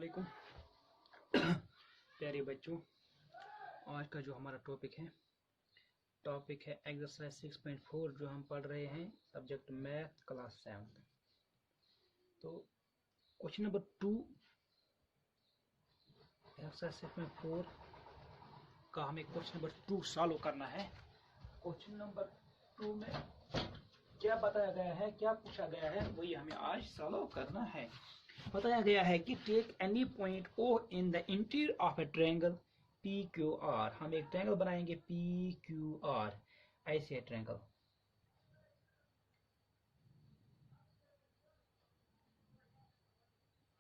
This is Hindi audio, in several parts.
वालेकुम प्यारे बच्चों। आज का जो हमारा टॉपिक है एक्सरसाइज 6.4 जो हम पढ़ रहे हैं सब्जेक्ट मैथ क्लास 7। तो क्वेश्चन नंबर 2 एक्सरसाइज 6.4 का हमें क्वेश्चन नंबर 2 सॉल्व करना है। क्वेश्चन नंबर 2 में क्या बताया गया है, क्या पूछा गया है, वही हमें आज सॉल्व करना है। बताया गया है कि take any point O in the interior of a triangle P Q R. हम एक ट्रायंगल बनाएंगे पी क्यू आर। ऐसे ट्रायंगल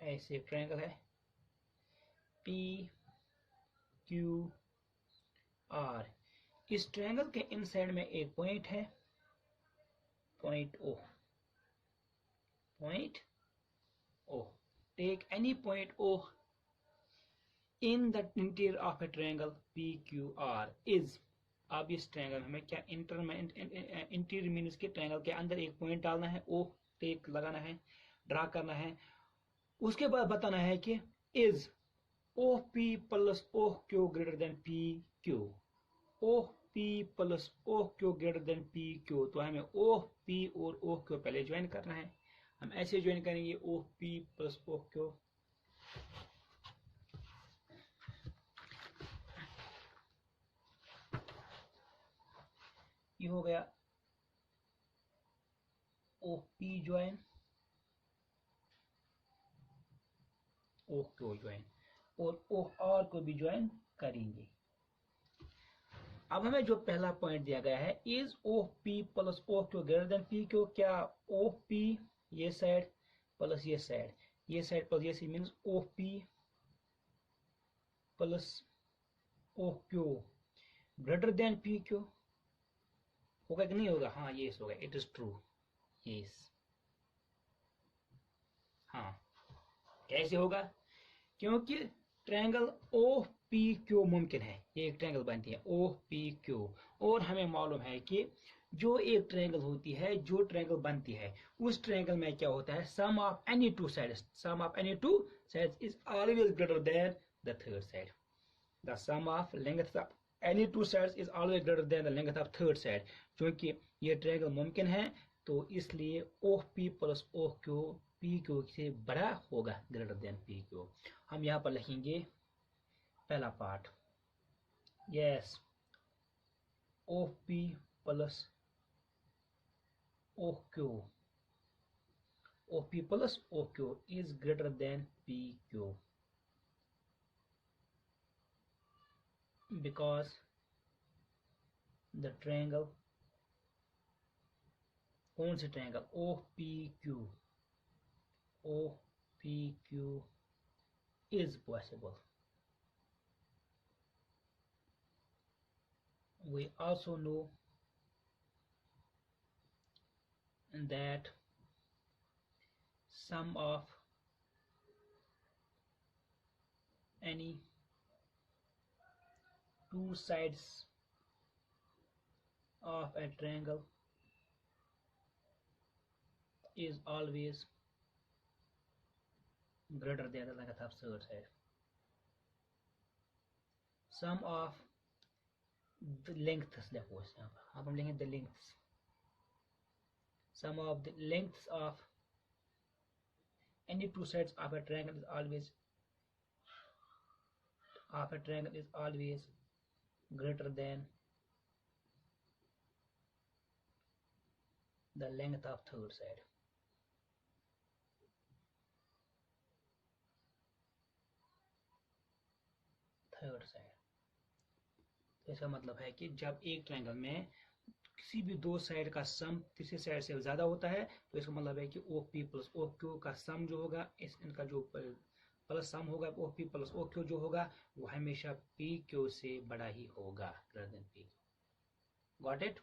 ऐसे ट्रायंगल है पी क्यू आर। इस ट्रायंगल के इनसाइड में एक पॉइंट है, point O. Take any point O in the interior of a triangle P Q R is. अब इस ट्रायंगल में क्या इंटीरियर मीन्स के ट्रायंगल के अंदर एक पॉइंट डालना है, ओ टेक लगाना है, ड्रा करना है। उसके बाद बताना है कि is O P plus O Q greater than P Q. O P plus O Q greater than P Q. तो हमें ओ पी और ओ क्यू पहले ज्वाइन करना है। हम ऐसे ज्वाइन करेंगे O P plus O Q. ये हो गया O P join O Q join, और ओ आर को भी ज्वाइन करेंगे। अब हमें जो पहला पॉइंट दिया गया है is O P plus O Q greater than P Q. क्या ओ पी ये साइड प्लस ये साइड, ये साइड प्लस ये side means O P plus O Q greater than P Q. होगा कि नहीं होगा? हाँ ये होगा, इट इज ट्रू। यस, हाँ। कैसे होगा? क्योंकि ट्रायंगल ओ पी क्यू मुमकिन है, ये एक ट्रायंगल बनती है ओ पी क्यू। और हमें मालूम है कि जो एक ट्रायंगल होती है, जो ट्रायंगल बनती है, उस ट्रायंगल में क्या होता है, sum of any two sides is always greater than the third side. The sum of length of any two sides is always greater than the length of third side. क्योंकि ये ट्रायंगल मुमकिन है तो इसलिए O P plus O Q P Q से बड़ा होगा, ग्रेटर देन पी क्यू। हम यहाँ पर लिखेंगे पहला part, yes O P plus O Q, O P plus O Q is greater than P Q because the triangle, कौन सी triangle, O P Q is possible. We also know that sum of any two sides of a triangle is always greater than the length of third side. Sum of the lengths, देखो अब हम लेंगे the lengths. Sum of the lengths of any two sides of a triangle is always greater than the length of third side. तो इसका मतलब है कि जब एक ट्रायंगल में किसी भी दो साइड का सम तीसरी साइड से ज्यादा होता है तो इसका मतलब है कि O P plus O Q का सम जो होगा, इनका जो प्लस सम होगा, O P plus O Q जो होगा वो हमेशा पी क्यू से बड़ा ही होगा, greater than P Q. Got it?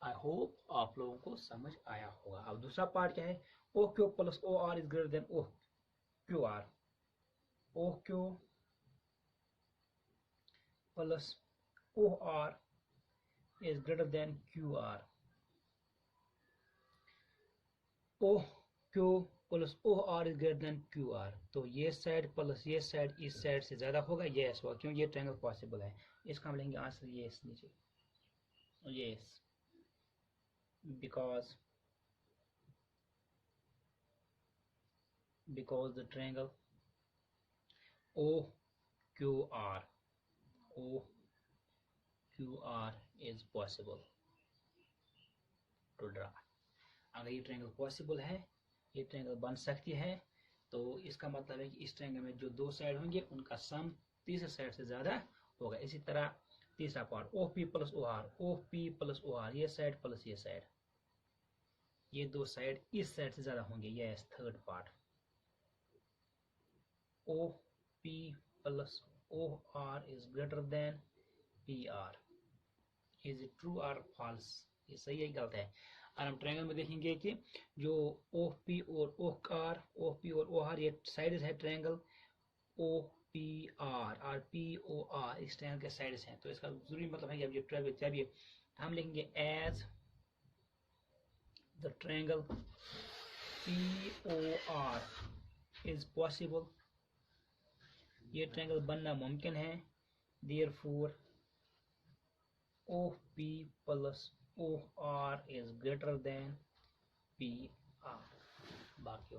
I hope आप लोगों को समझ आया होगा। अब दूसरा पार्ट क्या है, O Q plus O R is greater than O Q R. O Q plus O R is greater than QR. O Q plus O R is greater than Q R, तो ये साइड प्लस ये साइड इस साइड से ज्यादा होगा, यस होगा, क्यों ये ट्रायंगल पॉसिबल है। इसका हम लेंगे आंसर यस नीचे, yes, because the triangle OQR is possible to draw। अगर ये ट्रायंगल पॉसिबल है, ये ट्रायंगल बन सकती है, तो इसका मतलब है कि इस ट्रायंगल में जो दो साइड होंगे उनका सम तीसरे साइड से ज्यादा होगा। इसी तरह तीसरा पार्ट OP प्लस OR, ये साइड प्लस ये साइड, ये दो साइड इस साइड से ज्यादा होंगे, yes, third part. OP plus OR is greater than PR, is it true or false? ये सही है गलत है। और हम ट्रायंगल में देखेंगे कि जो OP और OR ये साइड्स है ट्रायंगल OPR और POR इस ट्रायंगल के साइड्स हैं, तो इसका जरूरी मतलब है कि जब ये हम लिखेंगे as the triangle POR is possible, ये ट्रायंगल बनना मुमकिन है, therefore OP plus OR is greater than PR। बाकी